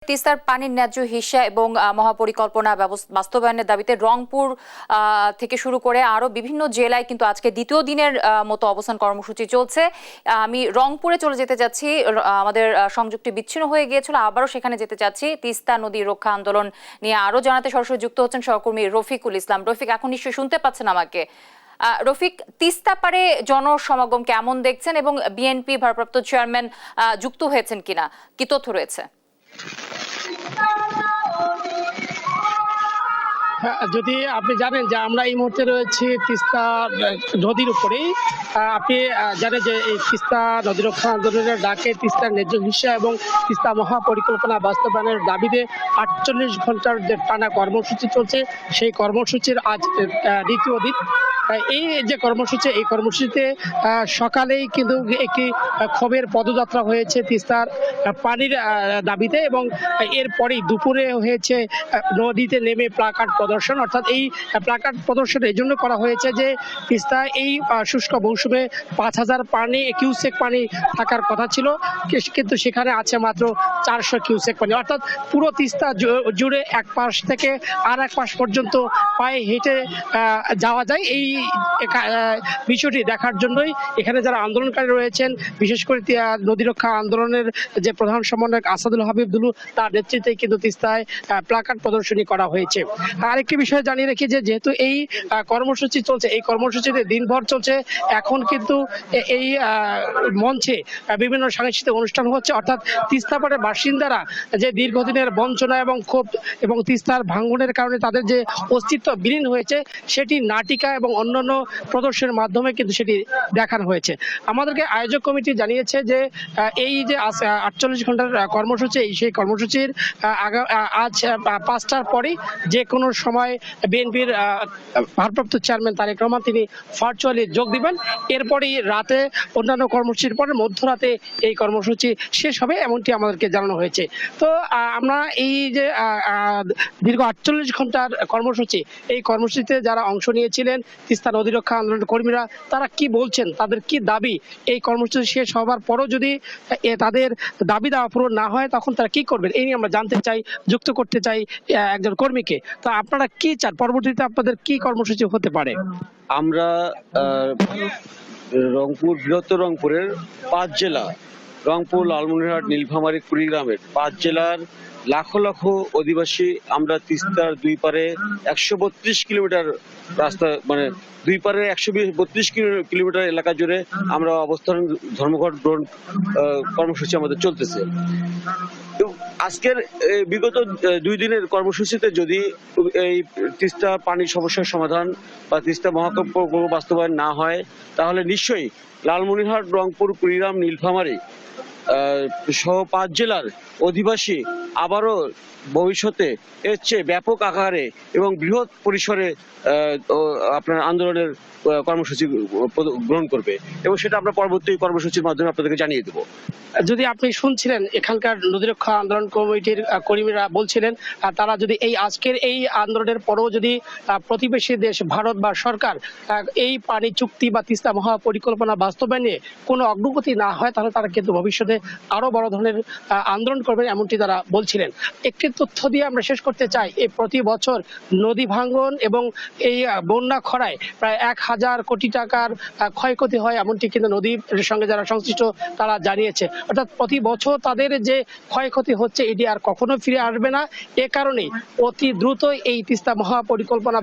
তিস্তার পানির ন্যায্য হিস্যা এবং মহাপরিকল্পনা বাস্তবায়নের দাবিতে রংপুর থেকে শুরু করে আরো বিভিন্ন জেলায় কিন্তু আজকে দ্বিতীয় দিনের মতো অবস্থান কর্মসূচি চলছে। আমি রংপুরে চলে যেতে যাচ্ছি, আমাদের সংযোগটি বিচ্ছিন্ন হয়ে গিয়েছিল, আবারও সেখানে যেতে চাচ্ছি। তিস্তা নদী রক্ষা আন্দোলন নিয়ে আরো জানাতে সরাসরি যুক্ত হচ্ছেন সহকর্মী রফিকুল ইসলাম। রফিক, এখন নিশ্চয়ই শুনতে পাচ্ছেন আমাকে? রফিক, তিস্তা পারে জনসমাগম কেমন দেখছেন এবং বিএনপি ভারপ্রাপ্ত চেয়ারম্যান যুক্ত হয়েছেন কিনা, কি তথ্য রয়েছে? যদি আপনি জানেন যে আমরা এই মুহূর্তে রয়েছি তিস্তা নদীর উপরেই। আপনি জানেন যে এই তিস্তা নদী রক্ষা আন্দোলনের ডাকে তিস্তার ন্যায্য হিস্যা এবং তিস্তা মহাপরিকল্পনা বাস্তবায়নের দাবিতে 48 ঘন্টার যে টানা কর্মসূচি চলছে, সেই কর্মসূচির আজ দ্বিতীয় দিন। এই যে কর্মসূচি, এই কর্মসূচিতে সকালেই কিন্তু একটি ক্ষোভের পদযাত্রা হয়েছে তিস্তার পানির দাবিতে, এবং এরপরেই দুপুরে হয়েছে নদীতে নেমে প্লাকার্ড প্রদর্শন। অর্থাৎ এই প্লাকার্ড প্রদর্শন এই জন্য করা হয়েছে যে তিস্তা এই শুষ্ক মৌসুমে 5000 কিউসেক পানি থাকার কথা ছিল, কিন্তু সেখানে আছে মাত্র 400 কিউসেক পানি। অর্থাৎ পুরো তিস্তা জুড়ে এক পাশ থেকে আর এক পাশ পর্যন্ত পায়ে হেঁটে যাওয়া যায়। এই বিষয়টি দেখার জন্যই এখানে যারা আন্দোলনকারী রয়েছেন, বিশেষ করে নদী রক্ষা আন্দোলনের যে প্রধান সমন্বয়ক আসাদুল হাবিব দুলু, তার নেতৃত্বে কিন্তু তিস্তায় প্লাকার্ড প্রদর্শনী করা হয়েছে। আরেকটি বিষয় জানিয়ে রাখি যে যেহেতু এই কর্মসূচি চলছে, এই কর্মসূচিতে দিনভর চলছে, এখন কিন্তু এই মঞ্চে বিভিন্ন সাংস্কৃতিক অনুষ্ঠান হচ্ছে। অর্থাৎ তিস্তা পাড়ের বাসিন্দারা যে দীর্ঘদিনের বঞ্চনা এবং ক্ষোভ এবং তিস্তার ভাঙনের কারণে তাদের যে অস্তিত্ব বিলীন হয়েছে, সেটি নাটিকা এবং অন্যান্য প্রদর্শনের মাধ্যমে কিন্তু সেটি দেখানো হয়েছে। আমাদেরকে আয়োজক কমিটি জানিয়েছে যে এই যে 48 ঘন্টার কর্মসূচি, সেই কর্মসূচির আজ 5টার পরেই যে কোনো সময় বিএনপির ভারপ্রাপ্ত চেয়ারম্যান তারেক রহমান তিনি ভার্চুয়ালি যোগ দিবেন। এরপরেই রাতে অন্যান্য কর্মসূচির পরে মধ্যরাতে এই কর্মসূচি শেষ হবে, এমনটি আমাদেরকে জানানো হয়েছে। তো আমরা এই যে দীর্ঘ 48 ঘন্টার কর্মসূচি, এই কর্মসূচিতে যারা অংশ নিয়েছিলেন তিস্তা নদী রক্ষা আন্দোলনের কর্মীরা, তারা কি বলছেন, তাদের কি দাবি, এই কর্মসূচি শেষ হবার পরও যদি তাদের দাবি দেওয়া পূরণ না হয় তখন তারা কি করবেন, এই নিয়ে আমরা জানতে চাই, যুক্ত করতে চাই একজন কর্মীকে। তো আপনারা কি চান, পরবর্তীতে আপনাদের কি কর্মসূচি হতে পারে? আমরা রংপুর, বৃহত্তর রংপুরের 5 জেলা, রংপুর, লালমনিরহাট, নীলফামারী, কুড়িগ্রামের 5 জেলার লাখো লাখো অধিবাসী আমরা তিস্তার দুই পারে 132 কিলোমিটার রাস্তা, মানে দুই পারে 132 কিলোমিটার এলাকা জুড়ে আমরা অবস্থান ধর্মঘট গ্রহণ কর্মসূচি আমাদের চলতেছে। আজকের বিগত 2 দিনের কর্মসূচিতে যদি এই তিস্তা পানির সমস্যার সমাধান বা তিস্তা মহাপ্রকল্প বাস্তবায়ন না হয়, তাহলে নিশ্চয়ই লালমনিরহাট, রংপুর, কুড়িগ্রাম, নীলফামারী সহ 5 জেলার অধিবাসী আবারও ভবিষ্যতে এর চেয়ে ব্যাপক আকারে এবং বৃহৎ পরিসরে আপনার আন্দোলনের কর্মসূচি গ্রহণ করবে, এবং সেটা আমরা পরবর্তী কর্মসূচির মাধ্যমে আপনাদেরকে জানিয়ে দেবো। যদি আপনি শুনছিলেন, এখানকার নদী রক্ষা আন্দোলন কমিটির কর্মীরা বলছিলেন তারা যদি এই আজকের এই আন্দোলনের পরেও যদি প্রতিবেশী দেশ ভারত বা সরকার এই পানি চুক্তি বা তিস্তা মহাপরিকল্পনা বাস্তবায়নে কোনো অগ্রগতি না হয়, তাহলে তারা কিন্তু ভবিষ্যতে আরো বড় ধরনের আন্দোলন করবেন, এমনটি তারা বলছিলেন। একটি তথ্য দিয়ে আমরা শেষ করতে চাই, এই প্রতি বছর নদী ভাঙ্গন এবং এই বন্যা খরায় প্রায় 1000 কোটি টাকার ক্ষয়ক্ষতি হয়, এমনটি কিন্তু নদীর সঙ্গে যারা সংশ্লিষ্ট তারা জানিয়েছে। অর্থাৎ প্রতি বছর তাদের যে ক্ষয়ক্ষতি হচ্ছে, এটি আর কখনো ফিরে আসবে না। এ কারণেই অতি দ্রুত এই তিস্তা মহাপরিকল্পনা